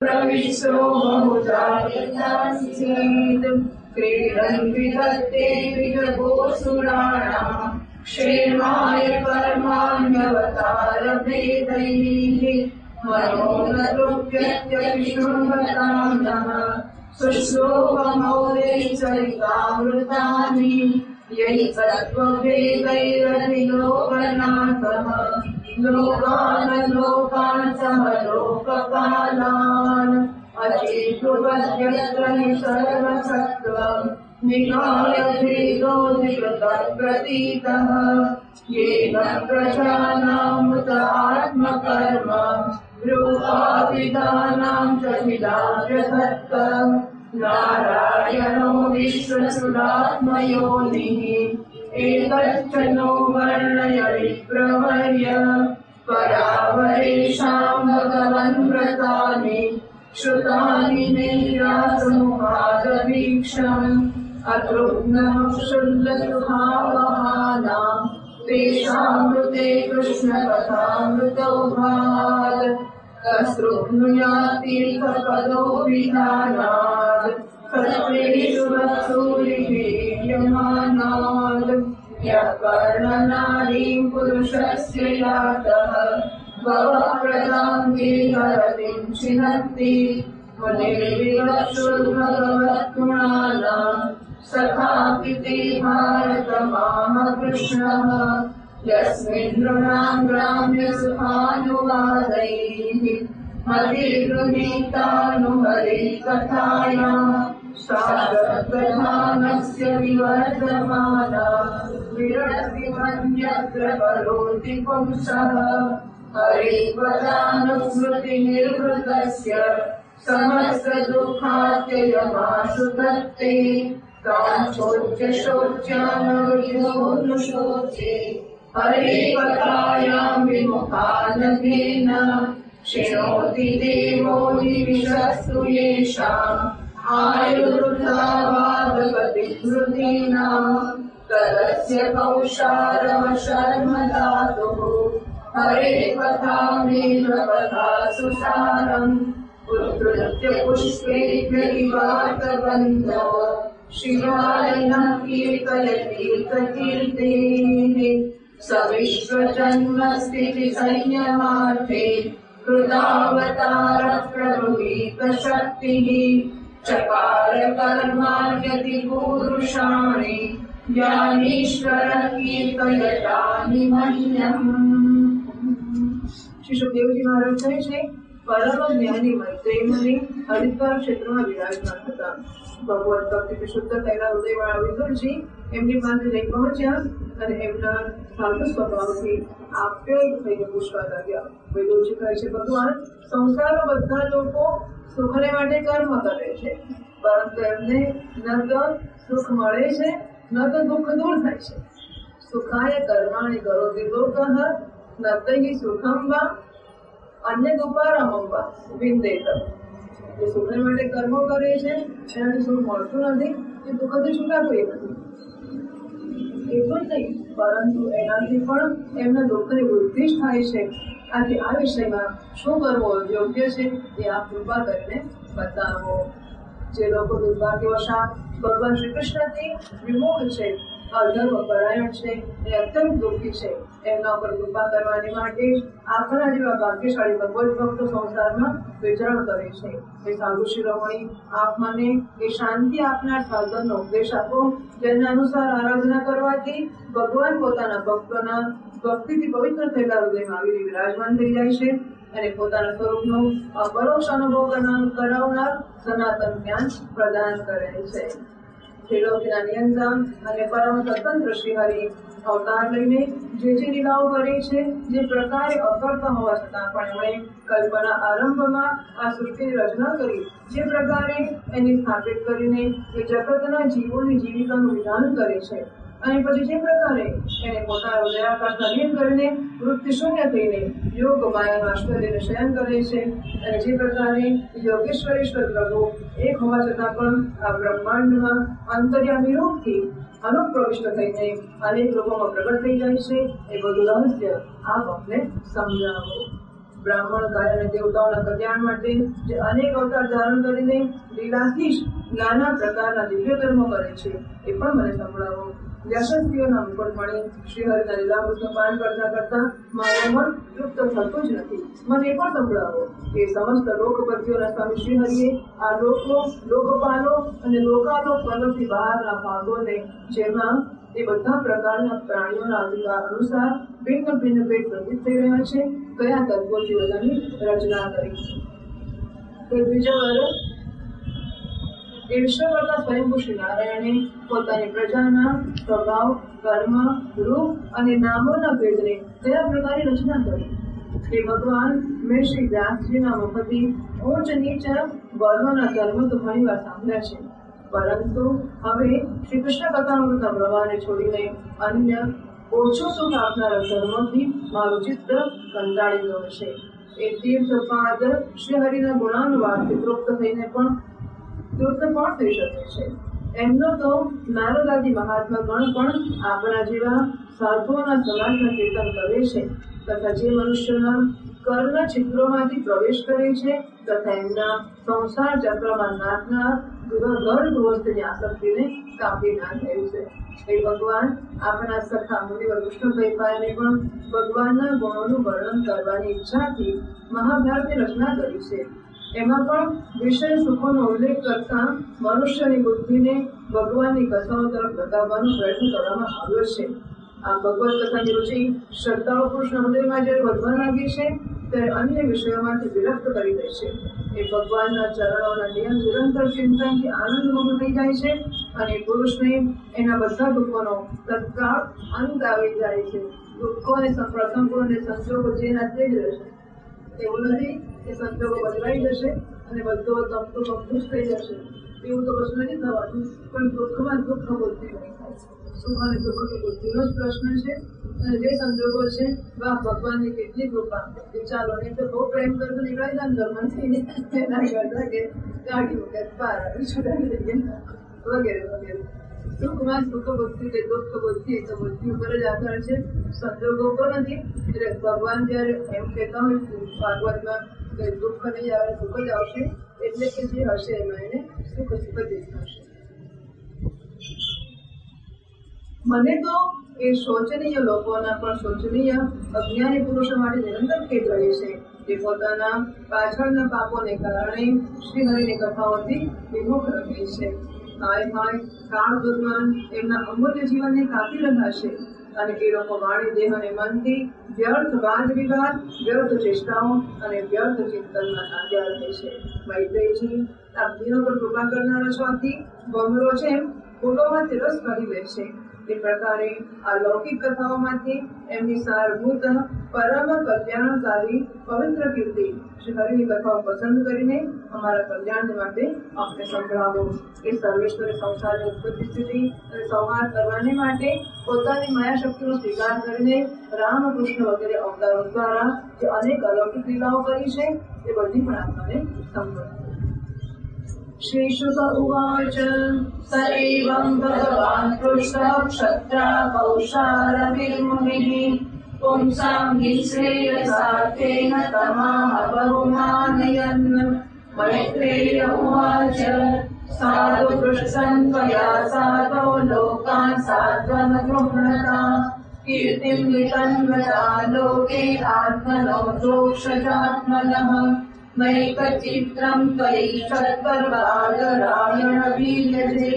प्रविशो बहुजायतांसीत् क्रीडन् विधत्ते विजगोऽसुराणाम् क्षेमाय कर्माण्यवतारभेदैः मनोनतोऽप्यत्यविशृण्वतां नः शुश्लोकमौलिचरितामृतानि यैतत्त्वभेदैरभिलोकनाथः लोकान् समलोककालान् अचेतुवद्यत्र सर्वसत्त्वम् निकाय भेदोऽधिकृतप्रतीतः येन प्रजानामुत आत्मकर्म रूपाभिधानां च विदाव्यधत्त नारायणो विश्वसुरात्मयोनिः एकश्च नो वर्णयति प्रवर्य परावरेषां भगवन् व्रतानि श्रुतानि नैरासमुपादवीक्षम् अतृप्नः शुल्लसुभावहानां तेषामृते कृष्णकथामृतो भात् तस्रुह्नुयातीर्थपदो विधानात् सत्रेषु वत्सूरिवीर्यमानात् यः कर्णनारीं पुरुषस्य यातः भवप्रदाङ्गे हरतिं छिनत्ति मुनिर्विवक्षुर्भगवत्गुणानां सखापि ते भारतमामकृष्णः यस्मिन् नृणां ग्राम्यसुखानुवादैः मतिगृहीतानुहरिकथायां शास्त्रप्रधानस्य विवर्धमाना विरतिमन्यत्र करोति पुंसः हरिपदानुस्मृतिनिर्वृतस्य समस्तदुःखात्ययमाशु तत्ते ताञ्चोच्य शोच्यानुशोचे हरिकथायां विमुखानघेन शृणोति देवो निविशस्तु येषाम् आयुर्वृद्धावादगतिहृदीनां तदस्य कौशारवशर्म धातुः हरे कथामेव कथासु सारम् उद्धृत्य पुष्पेभ्यरिवातबन्धो शिवाय कीर्तयतीर्थकीर्तेः स विश्वजन्मस्थितिसंयमार्थे कृतावतारप्रभुगीतशक्तिः चकार कर्माण्यति पूरुषाणि ज्ञानीश्वरः कीर्तयतानि मह्यम्। श्री सुखदेव जी महाराज કહે છે પરમ જ્ઞાની મૈત્રેય મુનિ હરિદ્વાર ક્ષેત્રમાં વિરાજમાન હતા. ભગવત ભક્તિથી શુદ્ધ થયેલા હૃદયવાળા વિદુરજી એમની પાસે જઈ પહોંચ્યા અને એમના શાંત સ્વભાવથી આપ્યાયિત થઈને પૂછવા લાગ્યા. વિદુરજી કહે છે, ભગવાન, સંસારમાં બધા લોકો સુખને માટે કર્મ કરે છે, પરંતુ એમને ન તો સુખ મળે છે ન તો દુઃખ દૂર થાય છે. સુખાય કર્માણિ કરોતિ લોકઃ ન તૈ સુખમ વા અન્યદુપારમં વા વિંદેત. જે સુખને માટે કર્મો કરે છે એનાથી સુખ મળતું નથી, એ દુઃખથી છૂટાતું એ નથી. એટલું જ નહીં, પરંતુ એનાથી પણ એમના દુઃખની વૃદ્ધિ જ થાય છે. આથી આ વિષયમાં શું કરવું યોગ્ય છે એ આપ કૃપા કરીને બતાવો. જે લોકો દુર્ભાગ્યવશાત ભગવાન શ્રી કૃષ્ણથી વિમુખ છે, અધર્મ પરાયણ છે, એ અત્યંત દુઃખી છે, એમના ઉપર કૃપા કરવાની માટે આપણા જેવા ભાગ્યશાળી ભગવત ભક્તો સંસારમાં વિચરણ કરે છે. એ સાધુ શિરોમણી, આપ મને એ શાંતિ આપનાર સાધનનો ઉપદેશ આપો, જેના અનુસાર આરાધના કરવાથી ભગવાન પોતાના ભક્તોના ભક્તિથી પવિત્ર થયેલા હૃદયમાં આવીને વિરાજમાન થઈ જાય છે અને પોતાના સ્વરૂપનો પરોક્ષ અનુભવ કરાવનાર સનાતન જ્ઞાન પ્રદાન કરે છે. ત્રિલોકીના નિયંત્રણ અને પરમ સ્વતંત્ર શ્રી હરિ અવતાર લઈને જે લીલાઓ કરે છે, જે પ્રકારે અકર્તા હોવા છતાં પણ એમણે કલ્પના આરંભમાં આ સૃષ્ટિની રચના કરી, જે પ્રકારે એને સ્થાપિત કરીને એ જગતના જીવોની જીવિકાનું વિધાન કરે છે અને પછી જે પ્રકારે એને પોતાના હૃદયાકાશમાં લીન કરીને વૃત્તિ શૂન્ય થઈને યોગ માયાનું આશ્ચર્યને શયન કરે છે અને જે પ્રકારે યોગેશ્વરેશ્વર પ્રભુ એક હોવા છતાં પણ આ બ્રહ્માંડમાં અંતર્યામી રૂપથી અનુપ્રવિષ્ટ થઈને અનેક લોકોમાં પ્રગટ થઈ જાય છે, એ બધું રહસ્ય આપ અમને સમજાવો. બ્રાહ્મણ ગાય અને દેવતાઓના કલ્યાણ માટે જે અનેક અવતાર ધારણ કરીને લીલાથી જ નાના પ્રકારના દિવ્ય કર્મો કરે છે એ પણ મને સંભળાવો. વ્યાસસ્ત્રીઓના મુકુટમણી શ્રી હરિના લીલામૃતનું પાન કરતા કરતા મારું મન તૃપ્ત થતું જ નથી. મને એ પણ સંભળાવો કે સમસ્ત લોકપતિઓના સ્વામી શ્રી હરિએ આ લોકો, લોકપાલો અને લોકાલોક પર્વતથી બહારના ભાગોને, જેમાં એ બધા પ્રકારના પ્રાણીઓના અધિકાર અનુસાર ભિન્ન ભિન્ન પેટ પ્રતીત થઈ રહ્યા છે, કયા તત્વોથી બધાની રચના કરી. તો બીજા વર્ષ એ વિશ્વકર્તા સ્વયંભૂ શ્રી નારાયણે પોતાની પ્રજાના સ્વભાવ, કર્મ, રૂપ અને નામોના ભેદને કયા પ્રકારે રચના કરી. એ ભગવાન મેં શ્રી વ્યાસજીના મુખથી ઊંચ નીચ વર્ણોના ધર્મ તો ઘણી વાર સાંભળ્યા છે, પરંતુ હવે શ્રી કૃષ્ણ કથામૃતના પ્રવાહને છોડીને અન્ય ઓછું સુખ આપનારા ધર્મોથી મારું ચિત્ત કંટાળી ગયું છે. એ તીર્થપાદ શ્રી હરિના ગુણાનુવાદથી તૃપ્ત થઈને પણ થઈ શકે છે. એમનો તો નારદાદી મહાત્મા ગણ પણ આપણા જેવા સાધુઓના સમાજના કીર્તન કરે છે, તથા જે મનુષ્યના કર્ણ ચિત્રોમાંથી પ્રવેશ કરે છે તથા એમના સંસાર ચક્રમાં નાખનાર ગર્ભવસ્તુની આસક્તિને કાપી નાખેલ છે. એ ભગવાન આપણા સખા મુનિવર કૃષ્ણભાઈ પાયને પણ ભગવાનના ગુણોનું વર્ણન કરવાની ઈચ્છાથી મહાભારતની રચના કરી છે. એમાં પણ વિષય સુખોનો ઉલ્લેખ કરતા મનુષ્યની બુદ્ધિને ભગવાનની કથાઓ તરફ બતાવવાનો પ્રયત્ન કરવામાં આવ્યો છે. આ ભગવત કથાની રુચિ શ્રદ્ધાળુ પુરુષના હૃદયમાં જ્યારે વધવા લાગે છે ત્યારે અન્ય વિષયોમાંથી વિરક્ત કરી દે છે. એ ભગવાનના ચરણોના નિરંતર ચિંતનથી આનંદમગ્ન થઈ જાય છે અને પુરુષને એના બધા દુઃખોનો તત્કાળ અંત આવી જાય છે. દુઃખો અને પ્રસંગો અને સંજોગો જેના તે જ રહેશે, એવું નથી કે સંજોગો બદલાઈ જશે અને બધો તમતું જ થઈ જશે. એવું તો પ્રશ્ન નથી થવાનું, પણ દુઃખમાં દુઃખ બુદ્ધિ નહીં થાય. સુખ અને દુઃખ તો બુદ્ધિનો જ પ્રશ્ન છે. અને જે સંજોગો છે વાહ ભગવાનની કેટલી કૃપા કે ચાલો નહીં તો બહુ પ્રેમ કરતો નીકળાય જાય ઘરમાંથી એના કરતા કે ગાડી વગર બહાર આવી છૂટાવી દઈએ વગેરે વગેરે. સુખમાં સુખ બુદ્ધિ કે દુઃખ બુદ્ધિ તો બુદ્ધિ ઉપર જ આધાર છે, સંજોગો ઉપર નથી. એટલે ભગવાન જયારે એમ કહેતા હોય ભાગવતમાં કે દુઃખ નહીં આવે સુખ જ આવશે, એટલે કે જે હશે એમાં એને સુખ દેખાશે. મને તો એ શોચનીય લોકોના પણ શોચનીય અજ્ઞાની પુરુષો માટે નિરંતર ખેદ રહે છે, જે પોતાના પાછળના પાપોને કારણે શ્રી હરિની કથાઓથી વિમુખ રહે છે. હાય હાય, કાળ ભગવાન એમના અમૂલ્ય જીવનને કાપી રહ્યા છે અને એ લોકો વાણી, દેહ અને મનથી વ્યર્થ વાદ વિવાદ, વ્યર્થ ચેષ્ટાઓ અને વ્યર્થ ચિંતનમાં નાગ્યા રહે છે. મૈત્રેયજી, આપ દિનો પર કૃપા કરનારા છો, આથી ભમરો છે એમ ફૂલોમાં તિરસ કરી લે છે. એ પ્રકારે આ લૌકિક કથાઓમાંથી એમની સારભૂત પરમ કલ્યાણકારી પવિત્ર કીર્તિ શ્રી હરિની કથાઓ પસંદ કરીને અમારા કલ્યાણ માટે અમને સંભળાવો. એ સર્વેશ્વરી સંસારની ઉત્પત્તિ, સ્થિતિ અને સંહાર કરવાને માટે પોતાની માયા શક્તિનો સ્વીકાર કરીને રામકૃષ્ણ વગેરે અવતારો દ્વારા જે અનેક અલૌકિક લીલાઓ કરી છે એ બધી પણ આપણને સંભળાવો. श्री शुक उवाच स एवं भगवान् कृष्णः क्षत्रा कौशारविर्मुनिः पुंसां निःश्रेयसार्थेन तमाह बहुमानयन्. मैत्रेय उवाच साधु पृष्ठं त्वया साधो लोकान् सात्वमगृह्णता कीर्तिं वितन्वता लोके आत्मनो दोषजात्मनः. मैकचित्रं त्वयि षट्पर्वादरायणवीर्यजे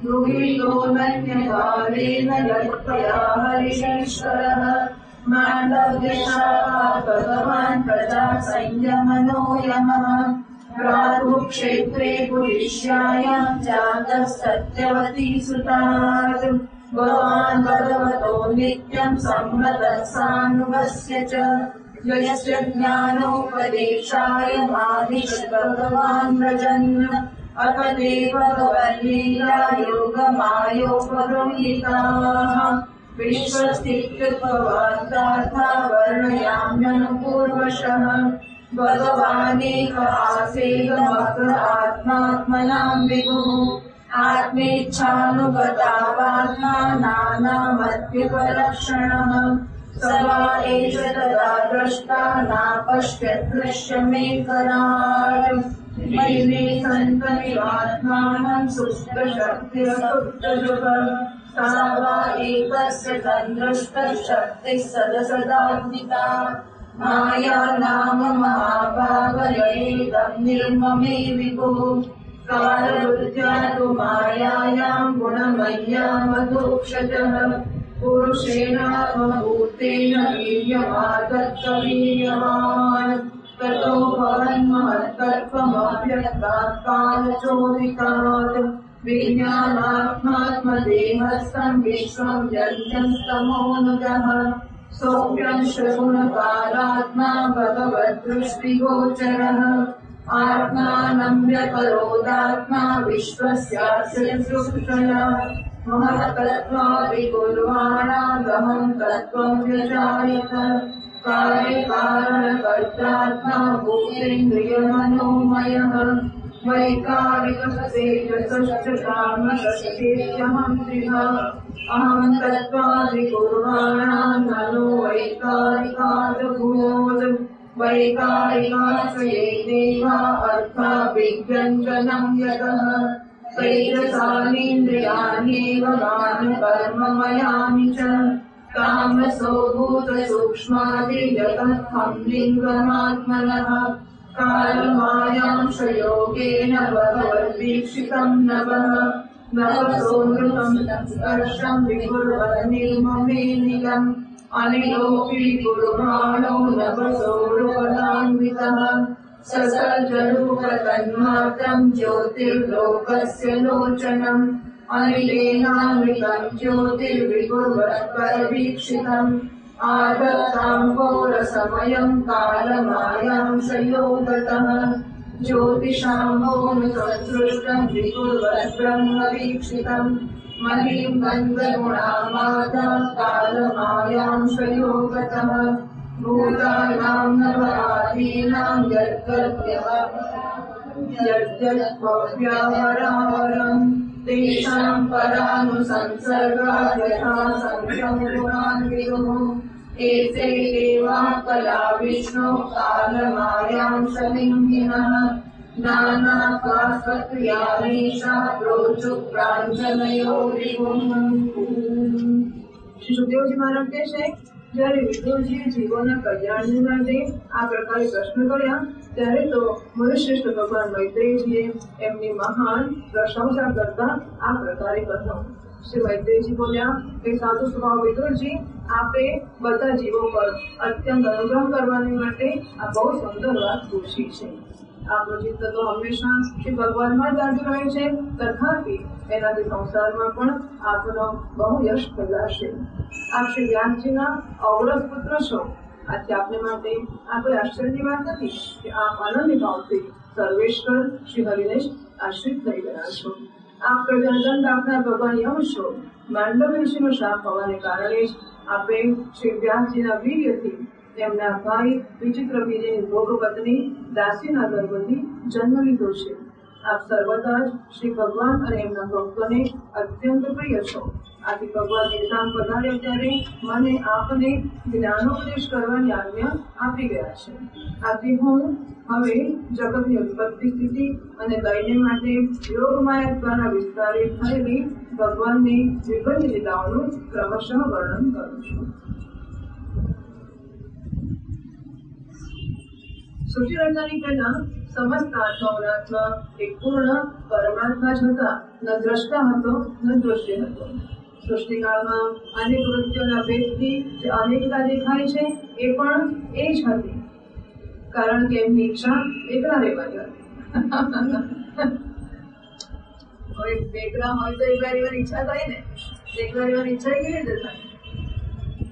दुहितो नन्यभावेन यत्त्वया हरिशेश्वरः. माण्डव्यशापात् भगवान् प्रजा संयमनो यमः. राहुक्षेत्रे पुरिष्यायां जातः सत्यवती सुतात्. भवान् भगवतो नित्यं सम्मतः सानुगस्य च. यस्य ज्ञानोपदेशाय मादिश भगवान् व्रजन्. अथ ते भगवल्लीला योगमायोपगृहीताः. विश्वस्थित्यत्ववार्तार्था वर्णयाम्यनुपूर्वशः. भगवानेक आसेदमग्र आत्मात्मनां विभुः. आत्मेच्छानुगतावात्मा नानामत्युपलक्षणः. स वा एष तदा द्रष्टा नापश्यत् दृश्यमेकराट् मयि सन्तमिवात्मानं सुप्तशक्तिरसुप्तजगः सा वा एकस्य तन्द्रष्टशक्तिः सदसदात्मिका माया नाम महाभागयेदं निर्ममे विभुः कालवृत्त्या तु मायायां गुणमय्यामधोक्षजः पुरुषेणात्मभूतेन वीर्यमादत्तवीर्यवान् ततो भवन्महत्तत्त्वमव्यक्तात् कालचोदितात् विज्ञानात्मात्मदेहस्थं विश्वं यज्ञस्तमोऽनुजः सोऽप्यं श्रवणकालात्मा भगवद्दृष्टिगोचरः आत्मानं व्यकरोदात्मा विश्वस्यास्य सृष्टया महत्तत्त्वादिकुर्वाणादहं तत्त्वं व्यजायत कार्यकारणकर्तात्मा भूतेन्द्रियमनोमयः वैकारिकस्तेजसश्च कामशक्तिर्यहं त्रिधा अहं तत्त्वादिकुर्वाणां ननो वैकारिकादभूत् वैकारिकाश्च ये देवा अर्थाभिव्यञ्जनं यतः तैजसानीन्द्रियाण्येव कर्ममयानि च तामसो भूतसूक्ष्मादिजगत्थं लिङ्गमात्मनः कालमायांश योगेन भगवद्वीक्षितं नवः नवसोऽमृतं स्पर्शं विकुर्वन्निर्ममेनिलम् अनिलोऽपि कुर्वाणो नवसोऽनुपदान्वितः ससर्जरूपतन्मात्रं ज्योतिर्लोकस्य लोचनम् अनिलेनान्वितं ज्योतिर्विकुर्वत्परवीक्षितम् आदत्ताम्बोरसमयं कालमायांशयोगतः ज्योतिषाम्बोनुसदृष्टं विकुर्वद्ब्रह्मवीक्षितम् महीं गन्धगुणामादा कालमायांशयोगतः भूतानां नवादीनां यद्यद्व्यावरावरम् तेषां परानुसंसर्गात् यथा संख्यं गुणान् विदुः एते देवा कला विष्णो कालमायांशलिङ्गिनः नानाकास्वक्रियामीशा प्रोचुप्राञ्जनयो विभुम्। શ્રી સુખદેવજી મહારાજ કહે છે, જયારે વિદુરજીએ જીવોના કલ્યાણ માટે આ પ્રકારે પ્રશ્ન કર્યા ત્યારે તો મનુશ્રેષ્ઠ ભગવાન મૈત્રેયજીએ એમની મહાન પ્રશંસા કરતા આ પ્રકારે કહ્યું. શ્રી મૈત્રેયજી બોલ્યા કે સાધુ સ્વભાવ વિદુરજી, આપે બધા જીવો પર અત્યંત અનુગ્રહ કરવાને માટે આ બહુ સુંદર વાત પૂછી છે. આપણું ચિત્ત તો હંમેશા શ્રી ભગવાનમાં જ લાગી રહ્યું છે, તથાપિ એનાથી સંસારમાં પણ આપનો બહુ યશ ફેલાશે. આપ શ્રી વ્યાસજીના અવરસ પુત્ર છો, આથી આપને માટે આ કોઈ આશ્ચર્યની વાત નથી કે આપ અનન્ય ભાવથી સર્વેશ્વર શ્રી હરિને આશ્રિત થઈ ગયા છો. આપ પ્રજનદંડ આપનાર ભગવાન યમ છો. માંડવ્ય ઋષિનો શાપ હોવાને કારણે જ આપે શ્રી વ્યાસજીના વીર્યથી તેમના ભાઈ વિચિત્ર બીજની ભોગ પત્ની દાસીના ગર્ભથી જન્મ લીધો છે. આપ સર્વદા જ શ્રી ભગવાન અને એમના ભક્તોને અત્યંત પ્રિય છો. આથી ભગવાન નિર્ધાન પધાર્યા ત્યારે મને આપને જ્ઞાનોપદેશ કરવાની આજ્ઞા આપી ગયા છે. આથી હું હવે જગતની ઉત્પત્તિ સ્થિતિ અને લયને માટે યોગમાયા દ્વારા વિસ્તારિત થયેલી ભગવાનની વિભિન્ન લીલાઓનું ક્રમશઃ વર્ણન કરું છું. સૃષ્ટિ રચનાની પહેલા સમસ્ત આત્માઓના એક પૂર્ણ પરમાત્મા જ હતા. ન દ્રષ્ટા હતો, ન દૃશ્ય હતો. સૃષ્ટિકાળમાં અનેક વૃત્તિઓના ભેદથી જે અનેકતા દેખાય છે એ પણ એ જ હતી, કારણ કે એમની ઈચ્છા એકલા રહેવાની હતી. હવે એકલા હોય તો એકલા રહેવાની ઈચ્છા થાય ને, એકલા રહેવાની ઈચ્છા કેવી રીતે થાય?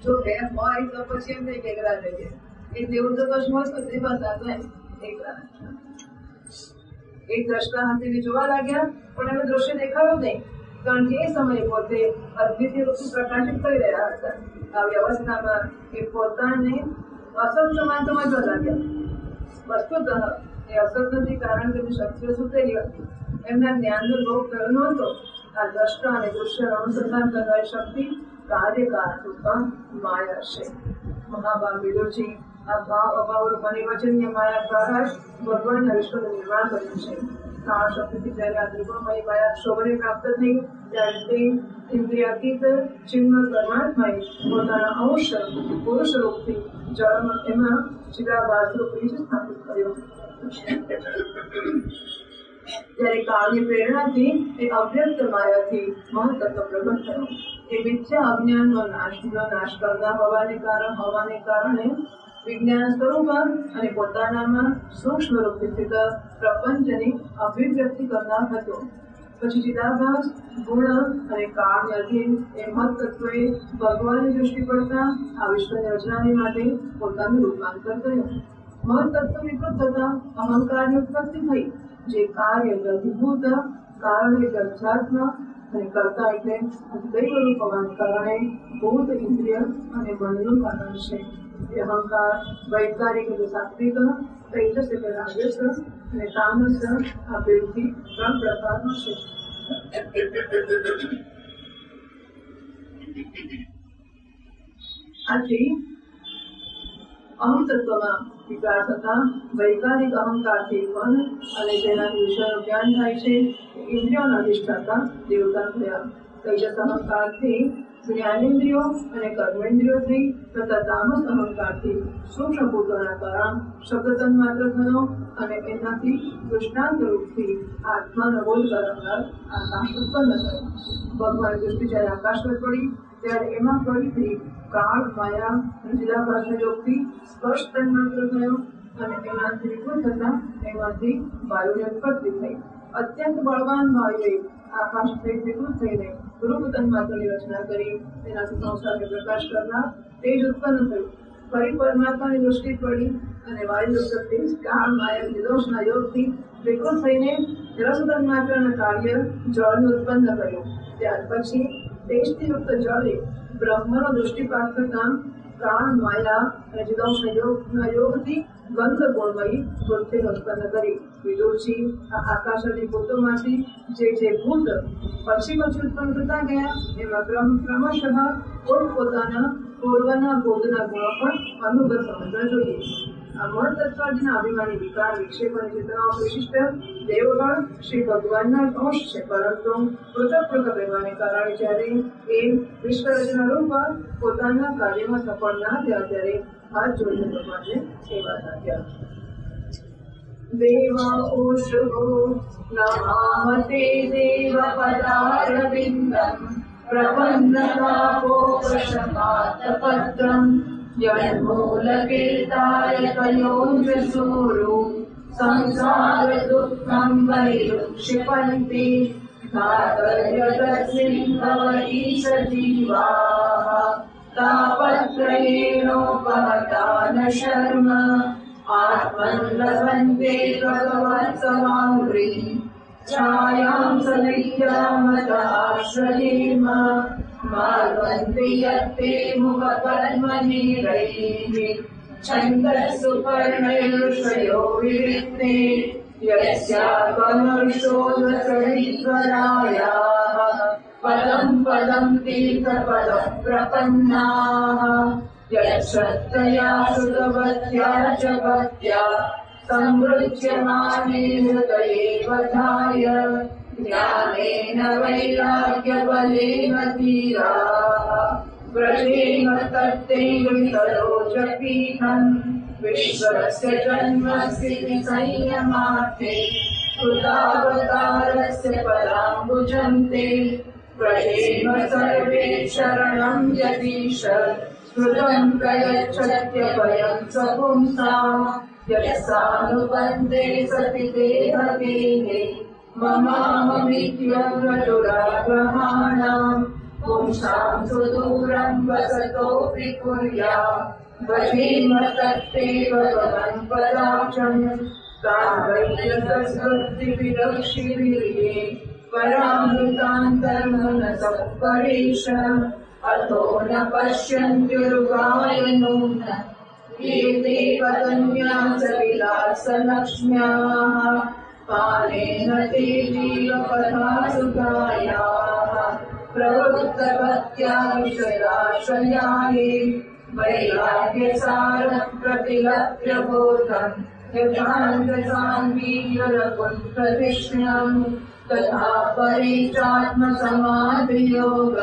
જો બે હોય તો પછી એમ નહીં કે એકલા રહીએ. એ જેવું તો કશું વસ્તુ તે બસ આ તો એકલા. એક દ્રષ્ટા હાથીને જોવા લાગ્યા પણ એમને દ્રશ્ય દેખાયું નહીં, કારણ કે એ સમયે પોતે અદ્વિતીય રૂપથી પ્રકાશિત કરી રહ્યા હતા. આવી અવસ્થામાં એ પોતાને અસત સમાન સમજવા લાગ્યા. વસ્તુતઃ એ અસત નથી, કારણ કે એમની શક્તિઓ સુતેલી હતી. એમના જ્ઞાનનો ભોગ થયો નહોતો. આ દ્રષ્ટા અને દૃશ્ય અનુસંધાન કરનારી શક્તિ કાર્યકારક માયા છે. महाभाग विदुरजी આ ભાવ અભાવ રૂપાની વચનીય માયા દ્વારા જ ભગવાનના વિશ્વનું નિર્માણ કર્યું છે. કાળ શબ્દથી જયારે આ ત્રિગુણમય માયા ક્ષોભને પ્રાપ્ત થઈ ત્યારે તે ઇન્દ્રિયાતીત ચિન્મય પરમાત્માએ પોતાના અંશ પુરુષ રૂપથી જળમાં એમાં ચિદાભાસ રૂપ બીજ સ્થાપિત કર્યો. ત્યારે કાળની પ્રેરણાથી એ અવ્યક્ત માયાથી મહત્તત્વ પ્રગટ થયો. એ મિથ્યા અજ્ઞાનનો નાશ કરતા હોવાને કારણે વિજ્ઞાન સ્વરૂપ અને પોતાનામાં સૂક્ષ્મ રૂપે સ્થિત પ્રપંચની અભિવ્યક્તિ કરનાર હતો. પછી ચિદાભાસ ગુણ અને કાળને અધીન એ મહત્તત્વએ ભગવાનની દૃષ્ટિ પડતા આ વિશ્વની રચનાની માટે પોતાનું રૂપાંતર કર્યું. મહત્તત્વ વિકૃત થતા અહંકારની ઉત્પત્તિ થઈ, જે કાર્ય અધિભૂત કારણ એટલે અધ્યાત્મ અને કરતા એટલે દૈવરૂપ હોવાને કારણે ભૂત ઇન્દ્રિય અને મનનું કારણ છે. એ અહંકાર વૈચારિક એટલે સાત્વિક, તેજસ એટલે રાજસ અને તામસ આ બેથી 3 પ્રકારનો છે. આથી અહમ તત્વમાં વિકાર થતા વૈકારિક અહંકારથી મન અને જેનાથી વિષયનું જ્ઞાન થાય છે ઇન્દ્રિયોના અધિષ્ઠાતા દેવતા થયા. તેજસ અહંકારથી જ્ઞાનેન્દ્રિયો અને કર્મેન્દ્રિયો થઈ તથા તામસ અહંકારથી સૂક્ષ્મ ભૂતોના કારણ શબ્દ તન્માત્ર થયો અને એનાથી દૃષ્ટાંત રૂપથી આત્માનો બોધ કરાવનાર આકાશ ઉત્પન્ન થયો. ભગવાન દૃષ્ટિ જયારે આકાશ પર પડી ત્યારે એમાં ફરીથી કાળ માયા અને ચિદાભાસના યોગથી સ્પર્શ તન્માત્ર થયો અને એનાથી વિકૃત થતા એમાંથી વાયુની ઉત્પત્તિ થઈ. અત્યંત બળવાન વાયુએ આકાશથી વિકૃત થઈને રૂપ તન્માત્રની રચના કરી તેનાથી સંસારને પ્રકાશ કરનાર તેજ ઉત્પન્ન થયું. ફરી પરમાત્માની દૃષ્ટિ પડી અને વાયુયુક્ત કાળ માયા નિદોષના યોગથી વિકૃત થઈને રસ તન્માત્રના કાર્ય જળનું ઉત્પન્ન કર્યું. ત્યાર પછી તેજથી યુક્ત જળે બ્રહ્મનો દૃષ્ટિપાત થતા કાળ માયા અને નિદોષના યોગથી ગંધ ગુણમયી વૃત્તિને ઉત્પન્ન કરી. વિદુરજી આ આકાશાદી ભૂતોમાંથી જે ભૂત પછી ઉત્પન્ન થતા ગયા એમાં ક્રમશઃ પોતપોતાના પૂર્વના બોધના ગુણો પણ અનુગત સમજવા જોઈએ. આ મહત્તત્વાદીના અભિમાની વિકાર વિક્ષેપ અને ચેતનાઓ વિશિષ્ટ દેવગણ શ્રી ભગવાનના અંશ છે, પરંતુ પૃથક રહેવાને કારણે જ્યારે એ વિશ્વ રચના રૂપ પોતાના કાર્યમાં સફળ ના થયા ત્યારે હાથ જોઈને ભગવાનને સેવા સાધ્યા. દેવ ઓષભો નમામતે દેવ પદારવિંદમ પ્રપન્નતાપોપશપાતપત્રમ યન્મૂલકીર્તાય તયોજસૂરો સંસાર દુઃખમ વૈરુક્ષિપન્તિ ધાતર્યતસ્મિन् ભવતી સજીવાઃ તાપત્રયેણોપહતા ન શર્મ આત્મન લભન્તે ભગવત્સમાવૃત્તિં છાયાં સલિખ્યામતાશ્રયેમ માર્ગન્તિ યત્તે મુખપદ્મનિરૈઃ છन्दઃસુપર્ણૈર્ષયો વિવિત્તે યસ્યાત્મનોષોદસહિત્વરાયાः પદં પદં તીર્થપદં પ્રપન્નાः યશ્રद्धયા સુતવત્યા ચ ભક્ત્યા સંવૃજ્યમાને હૃદયે વધાય જ્ઞાનેન વૈરાગ્યબલેન ધીરાः વ્રજેમ તત્તૈવ સરોજપીઠં વિશ્વસ્ય જન્મસ્થિતિ સંયમાર્થે કૃતાવતારસ્ય પદામ્બુજં તે વ્રજેમ સર્વે શરણં યદીશ સ્મૃतं પ્રયચ્છત્યભયં સ પુંસાં યસ્સાનુબન્ધે સતિ દેહગેહે મમાહમિત્યવ્રજુરાગ્રહાણાં પુંસાં સુદૂરં વસતોऽપि कुर्यात् भजेम तत्ते भगवन् पदाक्षं कामय्यसंस्कृतिविदक्षिवीर्ये परामृतान्तर्मनसः परेश अतो न पश्यन्त्युरुगायनो एते पतन्यास विलासलक्ष्म्याः पानेन ते जीवपथासुगायाः प्रवृत्तभक्त्या विषयाश्रयाये वैराग्यसार प्रतिलभ्य बोधम् यथान्वीरकुण्ठकृष्णम् तथा परिचात्मसमाधियोग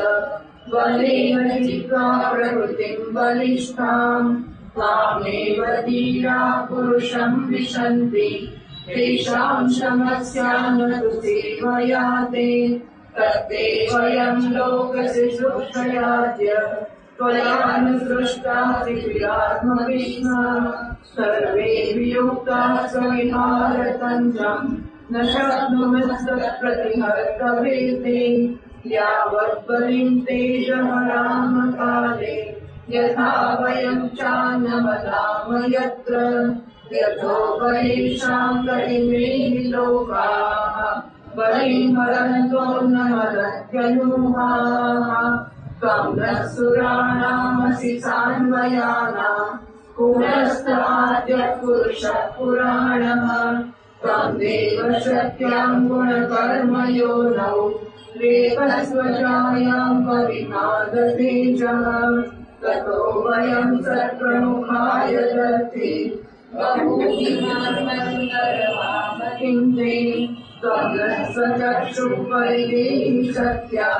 बलेन जित्वा प्रकृतिम् बलिष्ठाम् तामेव धीरा पुरुषम् विशन्ति तेषाम् शमस्यान् तु सेवयाते तत्ते वयम् लोकशिशुक्षयाद्य त्वयानुसृष्टा त्रिपुरात्मविष्णा सर्वे वियुक्ताः स्वविहारतन्त्रम् न शक्नुमस्तत्प्रतिहर्तभेदे यावत् बलिम् तेजमरामकाले यथा वयम् चान्यवदाम यत्र यथोपयेषाम् गरिमेहि लोकाः बलिम् हरन्तो न हरत्यनुहाः त्वं नः सुराणामसि सान्वयानाम् कुलस्थाद्य पुरुषः पुराणः त्वं देव शक्त्याम् गुणकर्मयोनौ रेपस्वजायाम् परिमादतेजः ततो वयम् सत्प्रमुखाय दत्ते बहुविधर्मन्दरवामकिन्ते त्वं नः सचक्षुः परिदेहि सत्या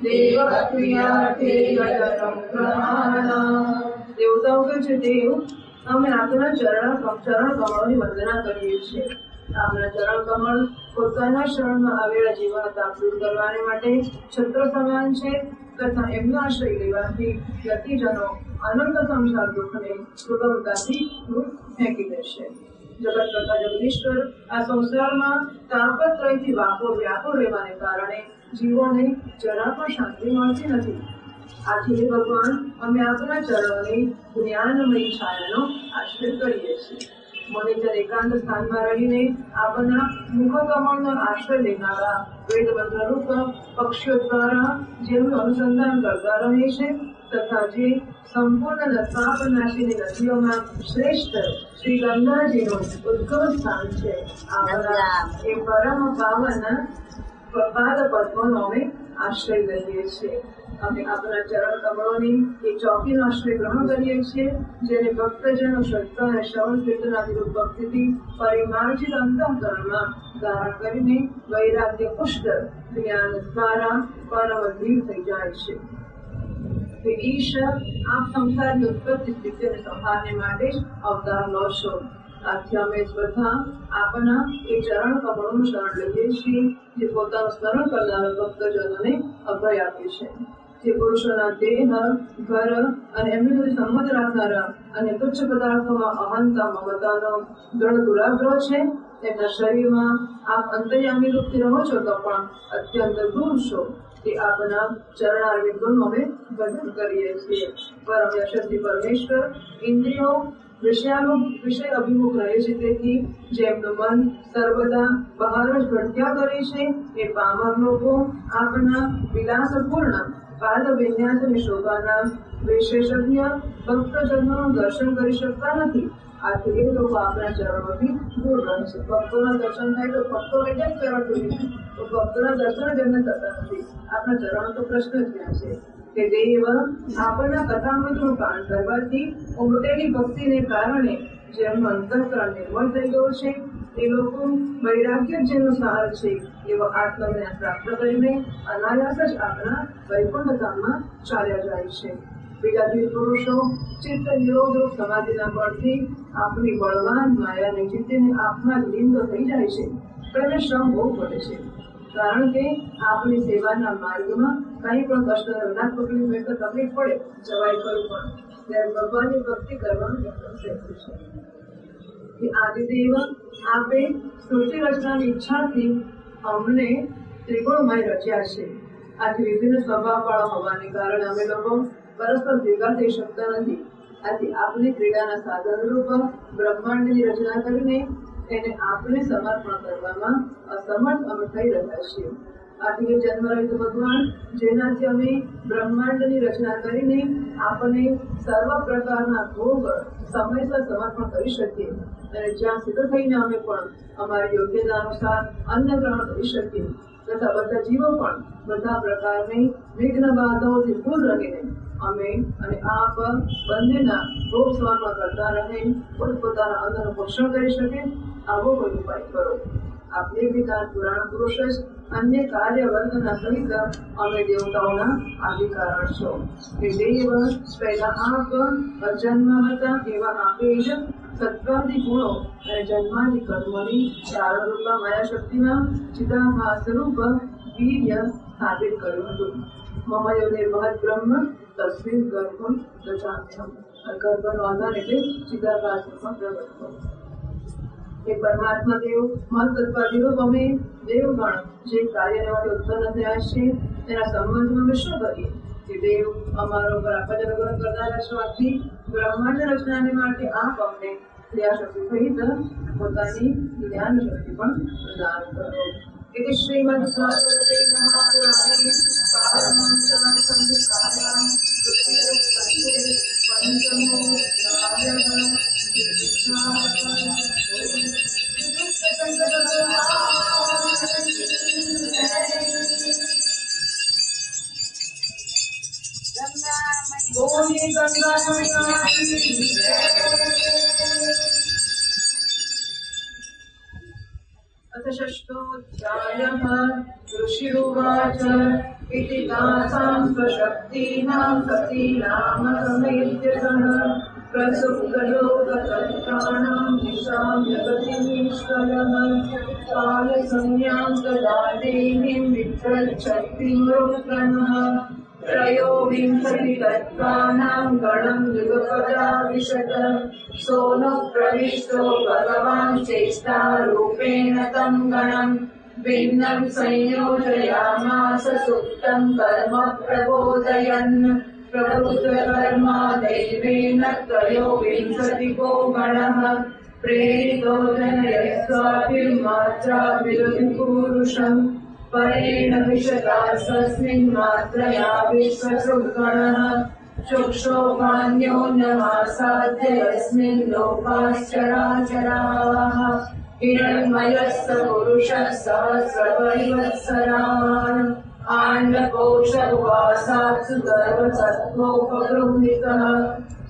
देवक्रियार्थे गतम् प्रमाणम्। દેવતાઓ કે છે દેવ અમે આપના ચરણ કમળોની વંદના કરીએ છીએ. આપના ચરણ કમળ પોતાના શરણમાં આવેલા જીવાતા દૂર કરવા માટે છત્ર સમાન છે તથા એમનો આશ્રય લેવાથી વ્યક્તિજનો અનંત સંસાર દુઃખને સુગમતાથી દૂર ફેંકી દેશે. જગત કરતા જગદીશ્વર આ સંસારમાં તાપત્રયથી વ્યાપો રહેવાને કારણે જીવોને જરા પણ શાંતિ મળતી નથી. આથી હે ભગવાન અમે આપના ચરણોની જ્ઞાનમયી છાયાનો આશ્રય કરીએ છીએ. મોનિટર એકાંત સ્થાનમાં રહીને આપના મુખકમળનો આશ્રય લેનારા વેદ મંત્રરૂપ પક્ષીઓ દ્વારા જેનું અનુસંધાન કરતા રહે છે તથા જે સંપૂર્ણ નત્પાપનાશીની નદીઓમાં શ્રેષ્ઠ શ્રી ગંગાજીનું ઉદ્ગમ સ્થાન છે આપના એ પરમ પાવન પાદ પદ્મોનો અમે આશ્રય લઈએ છીએ. અમે આપણા ચરણ કમળોની એ ચોકીનો આશ્રય ગ્રહણ કરીએ છીએ જેને ભક્તજનો શ્રદ્ધા અને શ્રવણ કીર્તનાદિરૂપ ભક્તિથી પરિમાર્જિત અંતઃકરણમાં ધારણ કરીને વૈરાગ્ય પુષ્ટ જ્ઞાન દ્વારા પરમધીર થઈ જાય છે. ઈશ આપ સંસારની ઉત્પત્તિ સ્થિતિ અને સંહારને માટે જ અવતાર લો છો. આથી અમે બધા આપના એ ચરણ કમળોનું શરણ લઈએ છીએ જે પોતાનું સ્મરણ કરનારા ભક્તજનોને અભય આપે છે. જે પુરુષોના દેહ ઘર અને એમની બધી સંમત રાખનારા અને તુચ્છ પદાર્થોમાં અહંતા મમતાનો દ્રઢ દુરાગ્રહ છે તેમના શરીરમાં આપ અંતર્યામી રૂપથી રહો છો તો પણ અત્યંત દૂર છો તે આપના ચરણારવિંદોનું અમે ભજન કરીએ છીએ. પરમ યશસ્વી પરમેશ્વર ઇન્દ્રિયો વિષય અભિમુખ રહે છે તેથી જેમનું મન સર્વદા બહાર જ ભટક્યા કરે છે એ પામર લોકો આપના વિલાસપૂર્ણ પાદ વિન્યાસ અને શોભાના વિશેષજ્ઞ ભક્તજનોનું દર્શન કરી શકતા નથી. આથી એ લોકો આપણા ચરણોથી દૂર રહે છે. ભક્તોના દર્શન થાય તો ભક્તો જ ચરણ સુધી તો ભક્તોના દર્શન જ એમને થતા નથી. આપણા ચરણો તો પ્રશ્ન જ ક્યાં છે કે દેવ આપણા કથામૃતનું પાન કરવાથી ઉમટેલી ભક્તિને કારણે જેમનું અંતઃકરણ નિર્મળ થઈ ગયું છે એ લોકો વૈરાગ્ય જેનો સાર છે એવો આત્મજ્ઞાન પ્રાપ્ત કરીને અનાયાસ જ આપણા વૈકુંઠધામમાં ચાલ્યા જાય છે. બીજા પુરુષો ચિત્ત નિરોધ સમાધિના બળથી આપની બળવાન માયાને જીતીને આપના લીન થઈ જાય છે પણ એને શ્રમ બહુ પડે છે કારણ કે આપની સેવાના માર્ગમાં કઈ પણ કષ્ટ ના પકડી હોય તો તકલીફ પડે જવાય કરવું પણ ત્યારે ભગવાનની ભક્તિ કરવાનું એકદમ સહેલું છે. આદિદેવ આપે સૃષ્ટિ રચનાની ઈચ્છાથી અમને ત્રિગુણમય રચ્યા છે. આથી વિભિન્ન સ્વભાવવાળા હોવાને કારણે અમે લોકો પરસ્પર ભેગા થઈ શકતા નથી. આથી આપની ક્રીડાના સાધન રૂપ બ્રહ્માંડની રચના કરીને એને આપને સમર્પણ કરવામાં અસમર્થ અમે થઈ રહ્યા છીએ. આથી જન્મ રહિત ભગવાન જેનાથી અમે બ્રહ્માંડની રચના કરીને આપણને સર્વ પ્રકારના ભોગ સમયસર સમર્પણ કરી શકીએ અને જ્યાં સિદ્ધ થઈને અમે પણ અમારી યોગ્યતા અનુસાર અન્ન ગ્રહણ કરી શકીએ તથા બધા જીવો પણ બધા પ્રકારની વિઘ્ન બાધાઓથી દૂર રહીને અમે અને આપ બંનેના ભોગ સમર્પણ કરતા રહે પોતપોતાના અંગનું પોષણ કરી શકે આવો કોઈ ઉપાય કરો. આપ નિર્વિકાર પુરાણ પુરુષ જ અન્ય કાર્ય વર્ગના સહિત અમે દેવતાઓના આદિકારણ છો. એ દેવ પહેલા આપ અજન્મ હતા એવા આપે જ સત્વાદી ગુણો અને જન્માદી કર્મોની ચારરૂપા માયા શક્તિમાં ચિદાભાસ સ્વરૂપ વીર્ય સ્થાપિત કર્યું હતું. મમ યો નિર્મહત બ્રહ્મ તસ્મિન ગર્ભમ દશામ્યહમ. ગર્ભનો આધાર એટલે ચિદાભાસમાં પ્રગટ થયો. એ પરમાત્મા દેવ મહત્તત્વાદીઓ અમે દેવગણ જે કાર્યને માટે ઉત્પન્ન થયા છે તેના સંબંધમાં અમે શું કરીએ કે દેવ અમારો પર આપજ અનુગ્રહ કરતા રચવાથી બ્રહ્માંડ રચનાને માટે આપ અમને ક્રિયાશક્તિ સહિત પોતાની જ્ઞાન શક્તિ પણ પ્રદાન કરો. इति श्रीमद् भागवते महापुराणे पारमार्थं संहितायां पंचमो अथ षष्ठोऽध्यायः. ऋषिरुवाच इति तासां स्वशक्तीनां सतीनामसमेत्यतः प्रसुप्तलोकतन्त्राणां निशाम्य गतिमीश्वरः कालसंज्ञां तदा देवीं विप्रच्छक्तिं रुद्रमः त्रयोविंशतितत्त्वानां गणं युगपदाविशत सोऽनुप्रविष्टो भगवान् चेष्टारूपेण तं गणम् भिन्नं संयोजयामास सुप्तं कर्म प्रबोधयन् प्रभुत्वकर्मा दैवेन त्रयोविंशतिको गणः प्रेरितो जनयस्वाभिर्मात्राभिरुपुरुषम् परेण विशता स्वस्मिन् मात्रया विश्वसृगणः चक्षुर्वाण्योऽन्यमासाद्य यस्मिन् लोकाश्चराचराः हिरण्मयस्य पुरुषः सहस्रवैवत्सरान् आण्डकोशवासात्सु गर्भसत्त्वोपगृहीतः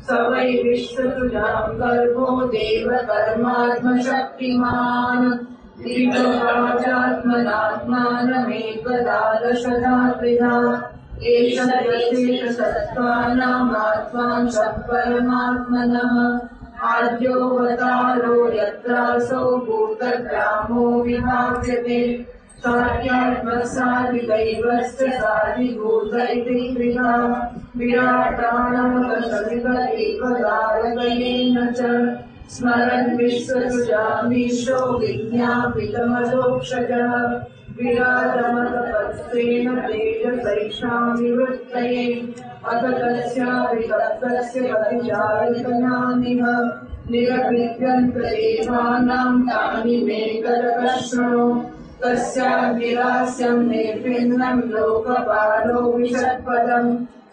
स वै विश्वसृजां गर्भो देवकर्मात्मशक्तिमान् विभवाचात्मनात्मानमेकदादशधा एष सत्त्वानामात्मांश परमात्मनः आद्योऽवतारो यत्रासौ भूतग्रामो विभाव्यते साध्यात्मसादिदैवस्य साधिभूत इति क्रिया विराटानमकशमिकैकदारकयेन च स्मरन् विश्वसृजामीशो विज्ञापितमदोक्षजः विराजमतपत्सेन तेजसैषां विवृत्तये अथ तस्याभितप्तस्य प्रतिचारितनानिह निरभिद्यन्तदेवानां तानि मे कलकशृणु तस्याभिरास्यं निर्भिन्नं लोकपालो विषत्पदम्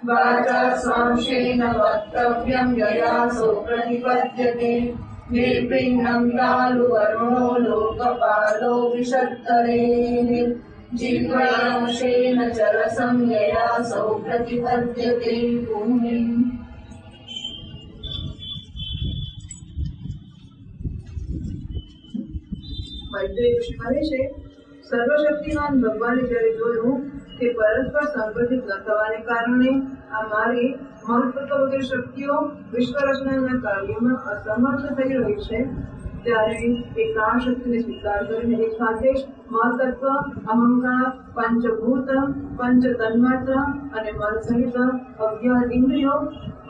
वाचा स्वांशेन वक्तव्यं ययासो प्रतिपद्यते निर्भिन्नं तालुवरुणो लोकपालो विषत्तरेः जिह्वयांशेन चरसं ययासो प्रतिपद्यते भूमिम् મૈત્રેય ઋષિ કહે છે સર્વશક્તિમાન ભગવાને જયારે જોયું કે પરસ્પર સંગઠિત ન થવાને કારણે આ મારી મહત્વ વગેરે શક્તિઓ વિશ્વ રચનાના કાર્યમાં અસમર્થ થઈ રહી છે ત્યારે એ પ્રાણ શક્તિને સ્વીકાર કરીને એક સાથે જ મહત્તત્વ અહંકાર પંચભૂત પંચ તન્માત્રા અને મન સહિત 11 ઇન્દ્રિયો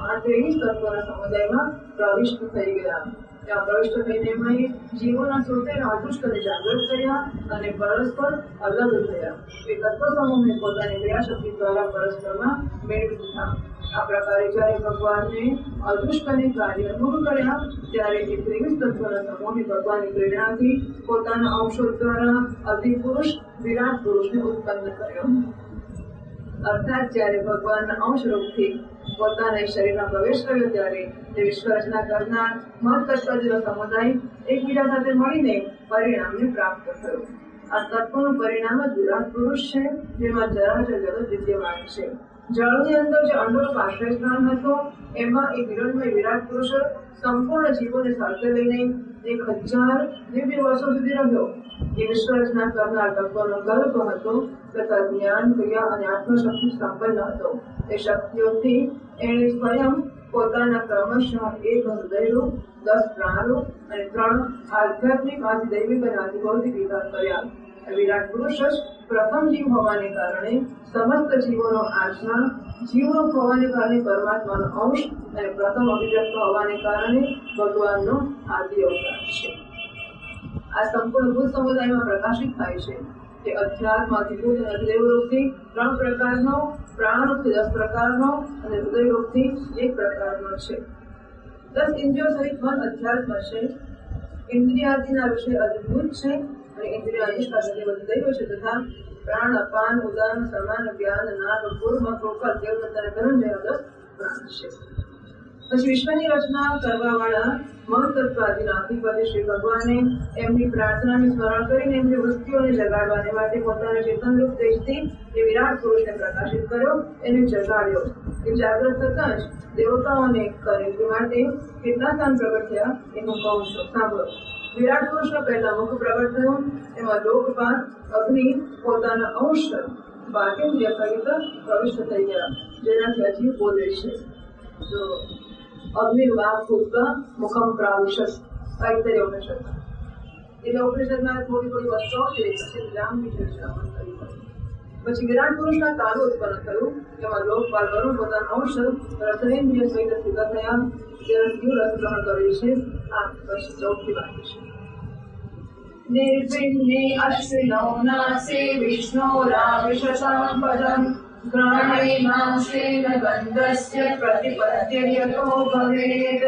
આ 23 તત્વોના સમુદાયમાં પ્રવિષ્ટ થઈ ગયા. ત્યાં પ્રવિષ્ટ થઈને એમણે જીવોના 70 આદુષ્ટને જાગૃત કર્યા અને પરસ્પર અલગ થયા. એ તત્વ સમૂહને પોતાની ક્રિયાશક્તિ દ્વારા પરસ્પરમાં મેળવી દીધા. આ પ્રકારે જ્યારે ભગવાનને અદૃષ્ટને કાર્યમુખ કર્યા ત્યારે એ 23 તત્વના સમૂહે ભગવાનની પ્રેરણાથી પોતાના અંશો દ્વારા અધિપુરુષ વિરાટ પુરુષને ઉત્પન્ન કર્યો. અર્થાત જ્યારે ભગવાનના અંશ રૂપથી પોતાના શરીરમાં પ્રવેશ કર્યો ત્યારે તે વિશ્વ રચના કરનાર મહત્તત્વનો સમુદાય એકબીજા સાથે મળીને પરિણામને પ્રાપ્ત થયું. આ તત્વનું પરિણામ જ વિરાટ પુરુષ છે, જેમાં ચરાચર જગત વિદ્યમાન છે. જળની અંદર જે અંડોનો આશ્રય સ્થાન હતો એમાં એક હિરણમય વિરાટ પુરુષ સંપૂર્ણ જીવોને સાથે લઈને 1000 દિવ્ય વર્ષો સુધી રહ્યો. એ વિશ્વ રચના કરનાર તત્વનો ગર્ભ હતો તથા જ્ઞાન, ક્રિયા અને આત્મશક્તિ સંપન્ન હતો. એ શક્તિઓથી એણે સ્વયં પોતાના ક્રમશઃ 1 હૃદયરૂપ, 10 પ્રાણરૂપ અને 3 આધ્યાત્મિક, આધિદૈવિક અને આધિભૌતિક વિકાસ કર્યા. વિરાટ પુરુષ જ પ્રથમ જીવ હોવાને કારણે સમસ્ત જીવોનો આત્મા, જીવરૂપ હોવાને કારણે પરમાત્માનો અંશ અને પ્રથમ અભિવ્યક્ત હોવાને કારણે ભગવાનનો આદિ અવતાર છે. આ સંપૂર્ણ ભૂત સમુદાયમાં પ્રકાશિત થાય છે કે અધ્યાત્મ, અધિભૂત અને અધિદૈવ રૂપથી 3 પ્રકારનો, પ્રાણ રૂપથી 10 પ્રકારનો અને હૃદય રૂપથી 1 પ્રકારનો છે. 10 ઇન્દ્રિયો સહિત મન અધ્યાત્મ છે. ઇન્દ્રિયાદિના વિષય અધિભૂત છે અને ઇન્દ્રિયાદિષ્ઠ અધિદૈવ છે તથા પ્રાણ, અપાન, ઉદાન, સમાન, જ્ઞાન, નાદ, કુર્મ, પ્રોકર, દેવદત્ત અને ધનંજય 10 પ્રાણ છે. પછી વિશ્વની રચના કરવા વાળા મહત્તત્વાદિના અધિપતિ શ્રી ભગવાને એમની પ્રાર્થનાને સ્મરણ કરીને એમની વૃત્તિઓને જગાડવાને માટે પોતાના ચેતનરૂપ તેજથી એ વિરાટ પુરુષને પ્રકાશિત કર્યો, એને જગાડ્યો. એ જાગૃત થતા જ દેવતાઓને કરે માટે કેટલા સ્થાન પ્રગટ થયા એ હું કહું છું, સાંભળો. વિરાટ પુરુષનો પહેલા મુખ પ્રગટ થયો, એમાં લોકપાલ, અગ્નિ પોતાના અંશ બાકેન્દ્રિય સહિત પ્રવિષ્ટ થઈ ગયા, જેનાથી અજીવ બોલે છે. તો અગ્નિર્વા ભૂતકા મુખમ પ્રાવિશત તૈત્તરીય ઉપનિષદ. એટલે ઉપનિષદમાં થોડી વસ્તુઓ છે, પછી લાંબી ચર્ચા કરી. પછી વિરાટ પુરુષના કારો ઉત્પન્ન થયું, તેમાં લોકપાલ વરુણ પોતાના અંશ રસનેન્દ્રિય સહિત સ્થિત થયા, જેના જીવ રસ ગ્રહણ કર્યું છે. આ પછી 14 બાકી છે. निर्विण्णे अश्विनो नासे विष्णोराविशतां पदम् ग्रहणेनांशेन गन्धस्य प्रतिपद्य यतो भवेत्.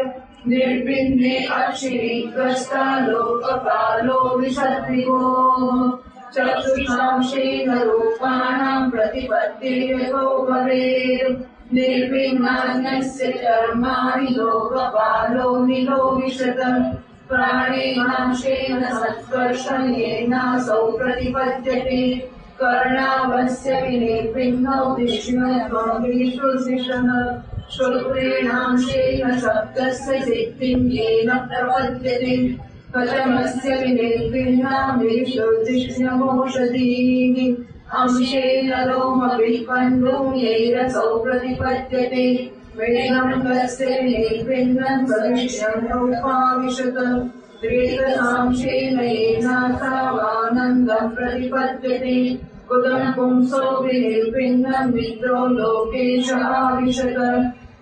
निर्विण्णे अक्षिरिग्रस्ता लोकपालो विशद्विभोः चक्षुषांशेन रूपाणां प्रतिपद्ये यतो भवेत्. निर्विण्णान्यस्य चर्माणि लोकपालो निलोविशत प्राणेनांशेन सत्स्पर्शनेनासौ प्रतिपद्यते. कर्णावस्य विनिर्विण्णौ विष्णुत्वं श्रोत्रेणांशेन शब्दस्य सिद्धिं येन प्रपद्यते. कथमस्य विनिर्विण्णां विशुद्धिष्णमोषधीः अंशेन लोमविपण्डुं यैरसौ प्रतिपद्यते. वेदं कस्य विनिर्विण्णं प्रदिश्यन्नोपाविशत. प्रेतसांशेन येनाथावानन्दं प्रतिपद्यते. कुतं पुंसो विनिर्विण्णं विद्रो लोकेशाविशत.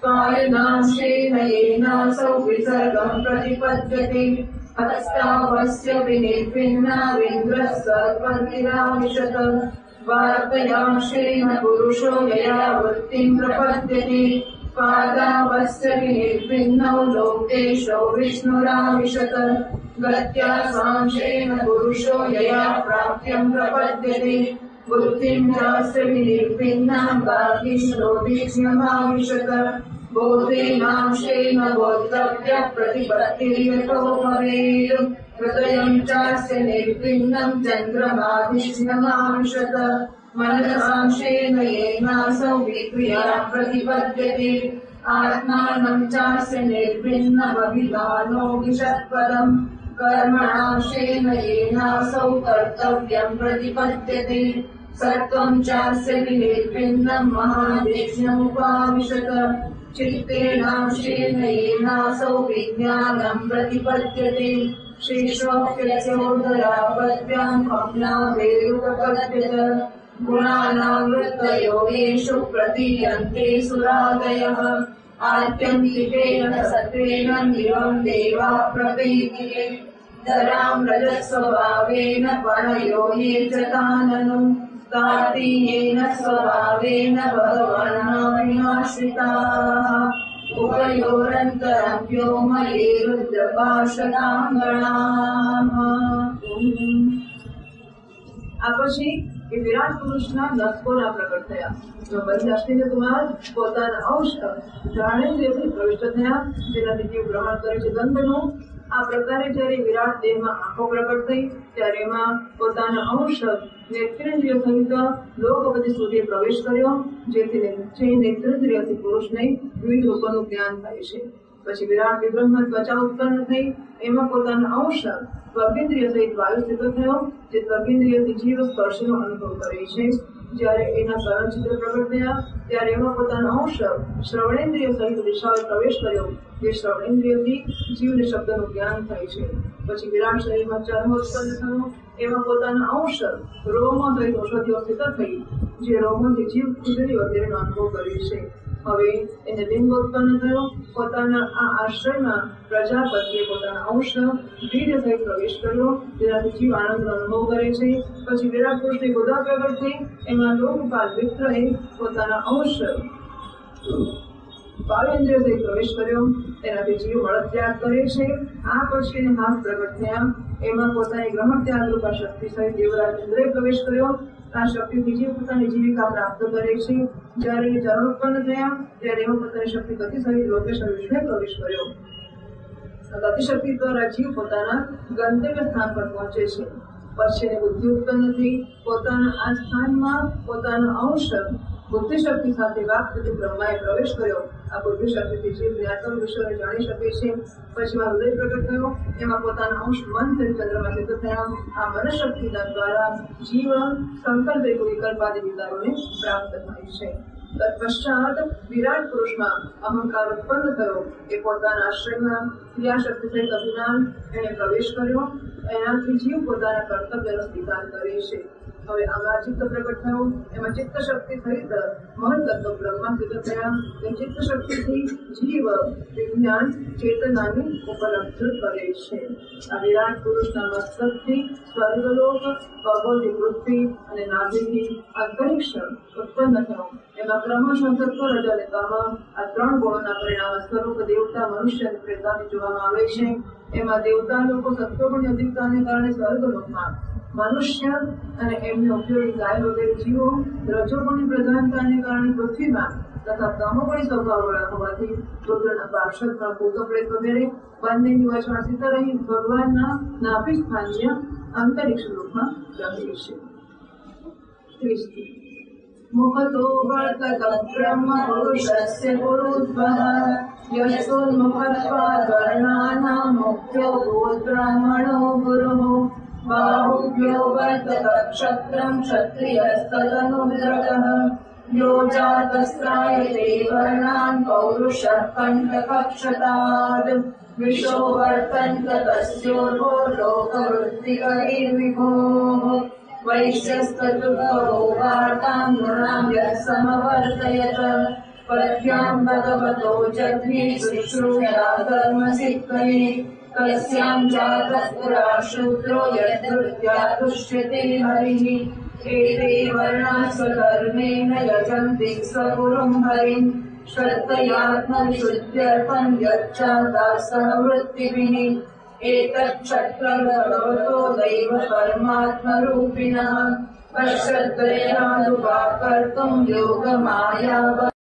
कायनांशेन येनासौ विसर्गं प्रतिपद्यते. हस्तावस्य विनिर्विण्णाविन्द्रः सर्वगिराविशत. वार्तयांशेन पुरुषो यया वृत्तिं प्रपद्यते. पादावस्य विनिर्विण्णौ लोकेशो विष्णुराविशत. गत्या सांशेन पुरुषो यया प्राप्त्यं प्रपद्यते. बुद्धिं चास्य विनिर्विण्णां गार्गिष्ठोदीक्ष्ण्यमाविशत. बोधेनांशेन बोद्धव्य प्रतिपत्तिर्यतो भवेत्. हृदयं चास्य निर्विण्णं चन्द्रमाधिष्ण्यमाविशत. मनसांशेन येनासौ विक्रिया प्रतिपद्यते. आत्मानं चास्य निर्विण्णमभिमानो विशत्पदम्. कर्मणांशेन येनासौ कर्तव्यं प्रतिपद्यते. सत्त्वं चास्य विनिर्विण्णं महादेशमुपाविशत. चित्तेनांशेन येनासौ विज्ञानं प्रतिपद्यते. श्रीश्वक्यस्योदरापद्भ्यां कम्लाभेरुपपद्यत. गुणानां वृत्तयो येषु प्रतीयन्ते सुरादयः. आत्यन्तिकेन सत्त्वेन दिवं देवा प्रपीतिरे. धरां रजस्वभावेन पणयो ये च ताननु. कार्तिकेन स्वभावेन भगवन्नाविनाश्रिताः उभयोरन्तरं व्योमये रुद्रपाशदाङ्गणाः। આ પછી એ વિરાટ પુરુષના નસકોરા પ્રગટ થયા. બધી અશ્વિનીકુમાર પોતાના અંશ જાણેન્દ્રિયથી પ્રવિષ્ટ થયા, જેનાથી જીવ ગ્રહણ કરે છે ગંધનું. આ પ્રકારે જયારે વિરાટ દેહમાં આંખો પ્રગટ થઈ ત્યારે એમાં પોતાના અંશ નેત્રેન્દ્રિય સહિત લોકપતિ સુધી પ્રવેશ કર્યો, જેથી નેત્રેન્દ્રિયથી પુરુષને વિવિધ રૂપોનું જ્ઞાન થાય છે. પછી વિરાટ વિબ્રહ્મ ત્વચા ઉત્પન્ન થઈ, એમાં પોતાના અંશ ત્વગેન્દ્રિય સહિત વાયુ સ્થિત થયો, જે ત્વગેન્દ્રિયથી જીવ સ્પર્શનો અનુભવ કરે છે. જયારે એના ચરણચિત્ર પ્રગટ થયા ત્યારે એમાં પોતાનો અંશ શ્રવણેન્દ્રિય સહિત દિશાએ પ્રવેશ કર્યો, જે શ્રવણેન્દ્રિયથી જીવને શબ્દનું જ્ઞાન થાય છે. પછી વિરાટ શરીરમાં ચર્મ ઉત્પન્ન થયો, એમાં પોતાના અંશ રોમ સહિત ઔષધિઓ સ્થિત થઈ, જે રોમોથી જીવ ખુજલી વગેરેનો અનુભવ કરે છે. હવે એને લિંગ ઉત્પન્ન થયો, પોતાના આ આશ્રયમાં પ્રજાપતિએ પોતાના અંશ વીર્ય સહિત પ્રવેશ કર્યો, જેનાથી જીવ આનંદનો અનુભવ કરે છે. પછી વિરાટ પુરુષની બુધા પ્રગટ થઈ, એમાં લોકપાલ વિપ્રએ પોતાના અંશ બાળેન્દ્રિય સહિત પ્રવેશ કર્યો, તેનાથી જીવ મળત્યાગ કરે છે. આ પછી એને હાથ પ્રગટ થયા, એમાં પોતાની ગ્રહણ ત્યાગ રૂપા શક્તિ સહિત દેવરાજ ઇન્દ્રએ પ્રવેશ કર્યો. આ શક્તિથી જીવ પોતાની જીવિકા પ્રાપ્ત કરે છે. જયારે ચરણ ઉત્પન્ન થયા ત્યારે એમાં પોતાની શક્તિ ગતિ સહિત લોકેશ્વર વિષ્ણુએ પ્રવેશ કર્યો. ગતિશક્તિ દ્વારા જીવ પોતાના ગંતવ્ય સ્થાન પર પહોંચે છે. પછી એને બુદ્ધિ ઉત્પન્ન થઈ, પોતાના આ સ્થાનમાં પોતાનો અંશ બુદ્ધિશક્તિ સાથે વાક્પતિ બ્રહ્માએ પ્રવેશ કર્યો. આ બુદ્ધિશક્તિથી જીવ જ્ઞાતમ વિશ્વને જાણી શકે છે. પછી હૃદય પ્રગટ થયો, એમાં પોતાના અંશ મન સહિત ચંદ્રમાં સિદ્ધ થયા. આ મનશક્તિના દ્વારા જીવ સંકલ્પ વિકલ્પાદી વિકારોને પ્રાપ્ત થાય છે. તત્પશ્ચાત વિરાટ પુરુષમાં અહંકાર ઉત્પન્ન થયો, એ પોતાના આશ્રયમાં ક્રિયાશક્તિ સહિત અભિમાન એને પ્રવેશ કર્યો. એનાથી જીવ પોતાના કર્તવ્યનો સ્વીકાર કરે છે. હવે આમાં ચિત્ત પ્રગટ થયો, એમાં ચિત્ત શક્તિ સહિત મહત્તત્વ બ્રહ્મા સિદ્ધ થયા. એ ચિત્ત શક્તિથી જીવ વિજ્ઞાન ચેતનાની ઉપલબ્ધ કરે છે. આ વિરાટ પુરુષના મસ્તકથી સ્વર્ગલોક, ભૌગોલિક પૃથ્વી અને નાભિથી અંતરિક્ષ ઉત્પન્ન થયો. એમાં ક્રમશઃ સત્વ, રજ અને તમ આ ત્રણ ગુણોના પરિણામ સ્વરૂપ દેવતા, મનુષ્ય અને પ્રેતાને જોવામાં આવે છે. એમાં દેવતા લોકો સત્વગુણની અધિકતાને કારણે સ્વર્ગલોકમાં, મનુષ્ય અને એમને ઉપયોગી ગાય વગેરે જીવો રજોગુણની પ્રધાનતાને કારણે પૃથ્વીમાં તથા તમોગુણી સ્વભાવવાળા હોવાથી રુદ્રના પાર્ષદમાં ભૂત પ્રેત વગેરે બંનેની વચમાં સ્થિત રહી ભગવાનના નાભિ સ્થાનીય અંતરિક્ષ લોકમાં રહે છે. मुखतो वर्तत ब्रह्म पुरुषस्य गुरुद्वः यस्योन्मुखत्वाद् वर्णानां मुख्यो भूद्ब्राह्मणो गुरुः बाहुभ्यो वर्तत क्षत्रं क्षत्रियस्तदनुद्रकः यो जातस्त्रायते वर्णान् पौरुषः कण्ठकक्षताद् विशो वर्तन्त तस्योर्वो लोकवृत्तिकैर्विभोः वैश्यस्तदुद्भवो वार्तां नृणां यः समवर्तयत पद्भ्यां भगवतो जग्नि शुश्रूषया कर्मसिद्धये कस्यां जातः पुरा शूद्रो यद्धृत्या तुष्यते हरिः एते वर्णाः स्वधर्मेण यजन्ति स्वगुरुं हरिं श्रद्धयात्मविशुद्ध्यर्थं यच्चाताः सहवृत्तिभिः एतच्छत्रं भगवतो दैव परमात्मरूपिणः पश्यद्वयनादुपाकर्तुं योगमायाव